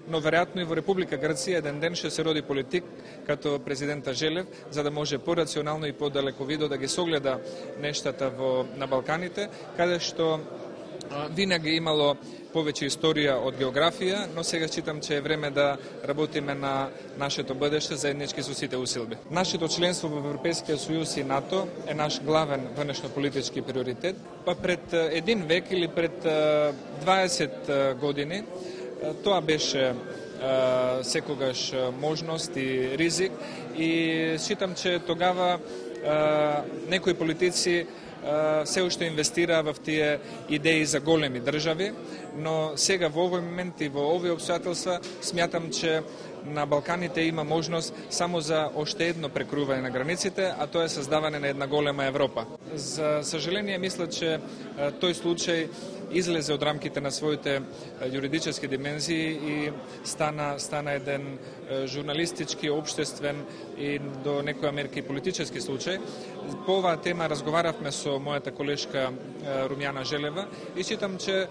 но веројатно и во Република Грција еден ден ќе се роди политик като президента Желев, за да може порационално и подалековидо да ги согледа нештата на Балканите, каде што винаги имало повеќе историја од географија, но сега читам че е време да работиме на нашето бъдеще заеднички со сите усилби. Нашето членство во Европскиот сојуз и НАТО е наш главен външнополитички приоритет, па пред един век или пред 20 години тоа беше секогаш можност и ризик и читам че тогава некои политици се уште инвестираа во тие идеи за големи држави, но сега во овој момент и во овие обстојателства смятам че на Балканите има можност само за уште едно прекрување на границите, а тоа е создавање на една голема Европа. За сожаление, мисля, че тој случај излезе од рамките на своите юридически димензии и стана еден журналистички, општествен и до некоја мерки политички случај. По оваа тема разговаравме со мојата колешка Румјана Желева и читам че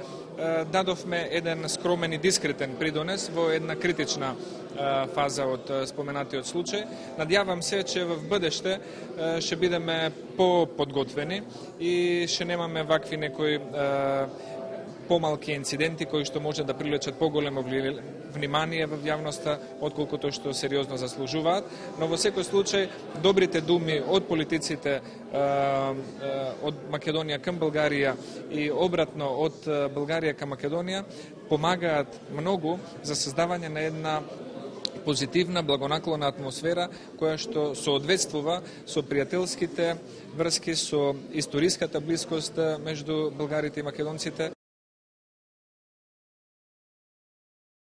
дадовме еден скромен и дискретен придонес во една критична фаза од споменатиот случај. Надјавам се че в бъдеще ќе бидеме по-подготвени и ќе немаме вакви некои помалки инциденти кои што може да привлечат поголемо внимание во јавноста отколкото што сериозно заслужуваат, но во секој случај добрите думи од политиците од Македонија кон Бугарија и обратно од Бугарија кон Македонија помагаат многу за создавање на една позитивна, благонаклона атмосфера која што соодветствува со пријателските врски, со историската блискост меѓу бугарите и македонците